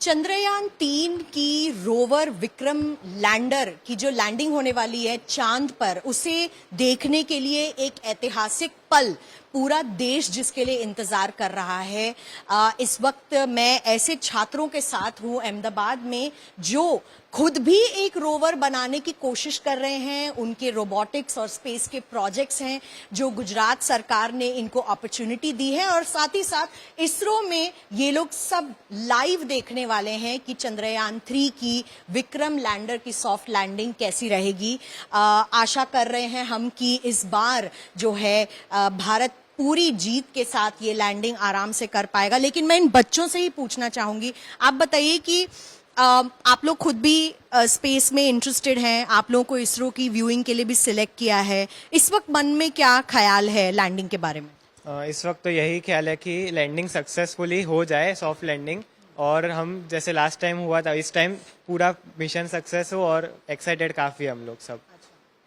चंद्रयान 3 की rover Vikram lander की जो लैंडिंग होने वाली है चांद पर, उसे देखने के लिए एक ऐतिहासिक पल पूरा देश जिसके लिए इंतजार कर रहा है। इस वक्त मैं ऐसे छात्रों के साथ हूं अहमदाबाद में जो खुद भी एक रोवर बनाने की कोशिश कर रहे हैं। उनके रोबोटिक्स और स्पेस के प्रोजेक्ट्स हैं जो गुजरात सरकार ने इनको अपॉर्चुनिटी दी है, और साथ ही साथ इसरो में ये लोग सब लाइव देखने वाले हैं कि चंद्रयान 3 की विक्रम लैंडर की सॉफ्ट लैंडिंग कैसी रहेगी। आशा कर रहे हैं हम कि इस बार जो है भारत पूरी जीत के साथ ये लैंडिंग आराम से कर पाएगा। लेकिन मैं इन बच्चों से ही पूछना चाहूंगी, आप बताइए कि आप लोग खुद भी स्पेस में इंटरेस्टेड हैं, आप लोगों को इसरो की व्यूइंग के लिए भी सिलेक्ट किया है। इस वक्त मन में क्या ख्याल है लैंडिंग के बारे में? इस वक्त तो यही ख्याल है कि लैंडिंग सक्सेसफुली हो जाए, सॉफ्ट लैंडिंग, और हम जैसे लास्ट टाइम हुआ था इस टाइम पूरा मिशन सक्सेस हो, और एक्साइटेड काफ़ी हम लोग सब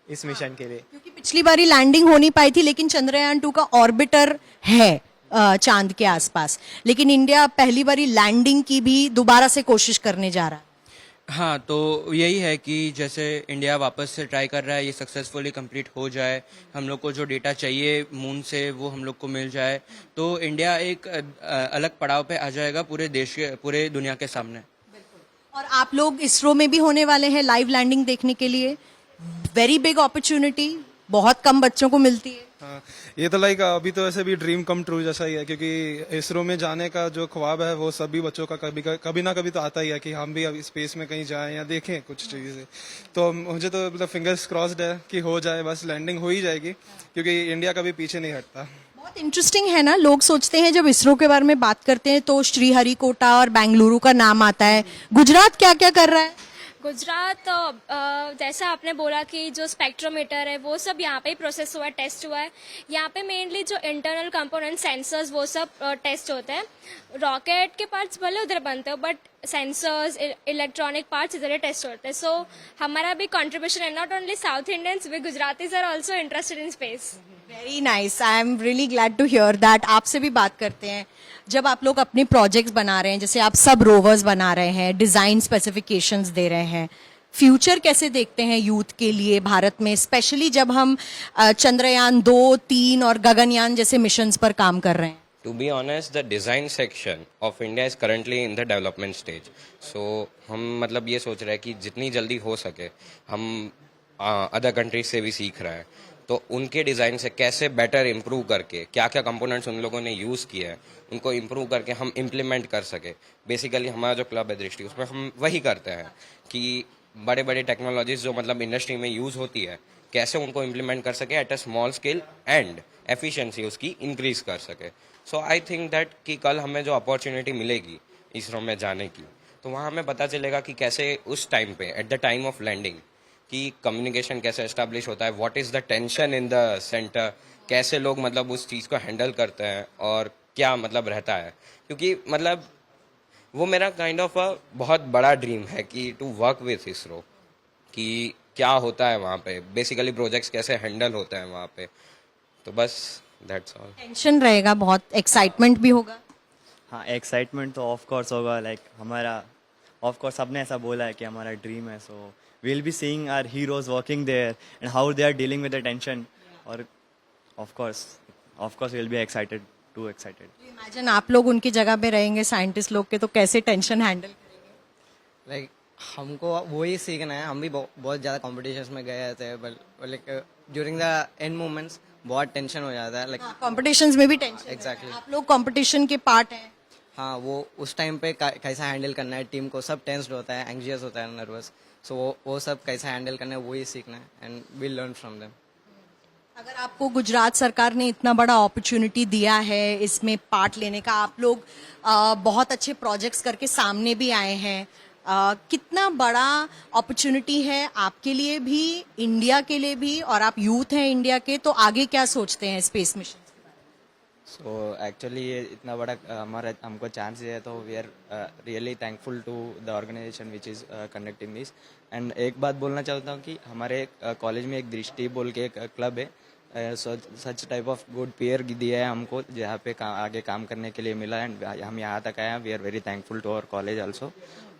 इस मिशन के लिए। क्योंकि पिछली बारी लैंडिंग हो नहीं पाई थी, लेकिन चंद्रयान 2 का ऑर्बिटर है चांद के आसपास, लेकिन इंडिया पहली बारी लैंडिंग की भी दोबारा से कोशिश करने जा रहा है। हाँ, तो यही है कि जैसे इंडिया वापस से ट्राई कर रहा है, ये सक्सेसफुली कंप्लीट हो जाए, हम लोग को जो डेटा चाहिए मून से वो हम लोग को मिल जाए, तो इंडिया एक अलग पड़ाव पे आ जाएगा पूरे देश के, पूरे दुनिया के सामने। और आप लोग इसरो में भी होने वाले हैं लाइव लैंडिंग देखने के लिए। वेरी बिग अपॉर्चुनिटी, बहुत कम बच्चों को मिलती है। हाँ, ये तो लाइक अभी तो ऐसे भी ड्रीम कम ट्रू जैसा ही है, क्योंकि इसरो में जाने का जो ख्वाब है वो सभी बच्चों का कभी ना कभी तो आता ही है कि हम भी अभी स्पेस में कहीं जाएं या देखें कुछ चीजें। तो मुझे तो मतलब फिंगर्स क्रॉस्ड है कि हो जाए, बस लैंडिंग हो ही जाएगी, क्योंकि इंडिया कभी पीछे नहीं हटता। बहुत इंटरेस्टिंग है ना, लोग सोचते हैं जब इसरो के बारे में बात करते हैं तो श्रीहरिकोटा और बेंगलुरु का नाम आता है। गुजरात क्या क्या कर रहा है? गुजरात जैसा आपने बोला कि जो स्पेक्ट्रोमीटर है वो सब यहाँ पे ही प्रोसेस हुआ है, टेस्ट हुआ है। यहाँ पे मेनली जो इंटरनल कंपोनेंट सेंसर्स वो सब टेस्ट होते हैं। रॉकेट के पार्ट्स भले उधर बनते हो, बट सेंसर्स, इलेक्ट्रॉनिक पार्ट्स इधर टेस्ट होते हैं। सो हमारा भी कंट्रीब्यूशन है, not only south Indians, we Gujaratis are also interested in space. Very nice, I am really glad to hear that. आपसे भी बात करते हैं, जब आप लोग अपने प्रोजेक्ट्स बना रहे हैं, जैसे आप सब रोवर्स बना रहे हैं, डिजाइन स्पेसिफिकेशंस दे रहे हैं, फ्यूचर कैसे देखते हैं यूथ के लिए भारत में, स्पेशली जब हम चंद्रयान 2, 3 और गगनयान जैसे मिशंस पर काम कर रहे हैं? To be honest, the design section of India is currently in the development stage. So हम मतलब ये सोच रहे हैं कि जितनी जल्दी हो सके हम अदर कंट्रीज से भी सीख रहे हैं, तो उनके डिज़ाइन से कैसे बेटर इम्प्रूव करके क्या क्या कंपोनेंट्स उन लोगों ने यूज़ किए हैं उनको इम्प्रूव करके हम इम्प्लीमेंट कर सके। बेसिकली हमारा जो क्लब है दृष्टि, उसमें हम वही करते हैं कि बड़े बड़े टेक्नोलॉजीज जो मतलब इंडस्ट्री में यूज़ होती है कैसे उनको इम्प्लीमेंट कर सके at a small scale and efficiency उसकी इंक्रीज कर सके। सो आई थिंक दैट कि कल हमें जो अपॉर्चुनिटी मिलेगी इसरो में जाने की, तो वहाँ हमें पता चलेगा कि कैसे उस टाइम पे at the time of landing कि कम्युनिकेशन कैसे एस्टेब्लिश होता है, what is the tension in the centre, कैसे लोग मतलब उस चीज़ को हैंडल करते हैं और क्या मतलब रहता है। क्योंकि मतलब वो मेरा काइंड ऑफ अ बहुत बड़ा ड्रीम है कि टू वर्क विथ इसरो, कि क्या होता है वहाँ पे, बेसिकली प्रोजेक्ट्स कैसे हैंडल होते हैं वहाँ पे। तो बस दैट्स ऑल। टेंशन रहेगा, बहुत एक्साइटमेंट भी होगा। हाँ, एक्साइटमेंट तो ऑफ कोर्स होगा, लाइक हमारा ऑफ कोर्स सबने ऐसा बोला है कि हमारा ड्रीम है, सो we'll be seeing our heroes working there and how they are dealing with the tension, और of course we'll be excited, too excited. Imagine आप लोग उनकी जगह पे रहेंगे साइंटिस्ट लोग के, तो कैसे टेंशन हैंडल करेंगे? लाइक हमको वही सीखना है। हम भी बहुत ज़्यादा कॉम्पिटिशन्स में गए थे, but like during the end moments बहुत टेंशन हो जाता है। लाइक कॉम्पिटिशंस में भी टेंशन? एग्जैक्टली। आप लोग कंपटीशन के पार्ट हैं। हाँ, वो उस टाइम पे कैसा हैंडल करना है टीम को, सब टेंस्ड होता है, एंग्जियस होता है, नर्वस। सो वो सब कैसा हैंडल करना है वही सीखना है, and will learn from them. अगर आपको गुजरात सरकार ने इतना बड़ा अपॉर्चुनिटी दिया है इसमें पार्ट लेने का, आप लोग बहुत अच्छे प्रोजेक्ट्स करके सामने भी आए हैं, कितना बड़ा अपॉर्चुनिटी है आपके लिए भी, इंडिया के लिए भी, और आप यूथ हैं इंडिया के, तो आगे क्या सोचते हैं स्पेस मिशन? सो एक्चुअली ये इतना बड़ा हमको चांस दिया है, तो we are really thankful to the organisation which is conducting this. And एक बात बोलना चाहता हूँ कि हमारे कॉलेज में एक दृष्टि बोल के एक क्लब है, such type of good pair दिया है हमको, जहाँ पे आगे काम करने के लिए मिला एंड हम यहाँ तक आए हैं. We are very thankful to our college also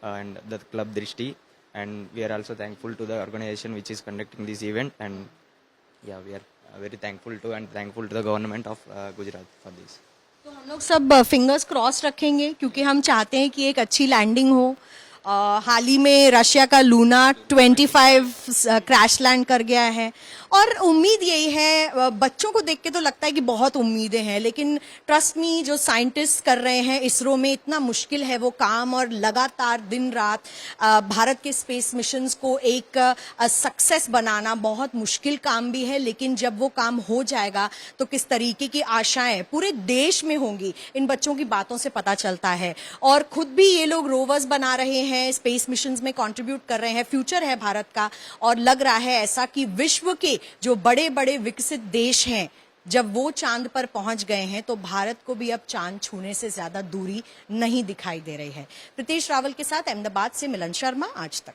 and the club Drishti, and we are also thankful to the organization which is conducting this event, and yeah, we are very thankful to and thankful to the government of Gujarat for this. तो हम लोग सब fingers cross रखेंगे क्योंकि हम चाहते हैं कि एक अच्छी लैंडिंग हो. हाल ही में रशिया का लूना 25 क्रैश लैंड कर गया है और उम्मीद यही है, बच्चों को देख के तो लगता है कि बहुत उम्मीदें हैं, लेकिन ट्रस्ट मी जो साइंटिस्ट कर रहे हैं इसरो में, इतना मुश्किल है वो काम और लगातार दिन रात भारत के स्पेस मिशंस को एक सक्सेस बनाना बहुत मुश्किल काम भी है. लेकिन जब वो काम हो जाएगा तो किस तरीके की आशाएं पूरे देश में होंगी, इन बच्चों की बातों से पता चलता है. और खुद भी ये लोग रोवर्स बना रहे हैं, स्पेस मिशंस में कंट्रीब्यूट कर रहे हैं. फ्यूचर है भारत का और लग रहा है ऐसा कि विश्व के जो बड़े बड़े विकसित देश हैं, जब वो चांद पर पहुंच गए हैं तो भारत को भी अब चांद छूने से ज्यादा दूरी नहीं दिखाई दे रही है. प्रीतेश रावल के साथ अहमदाबाद से मिलन शर्मा, आज तक.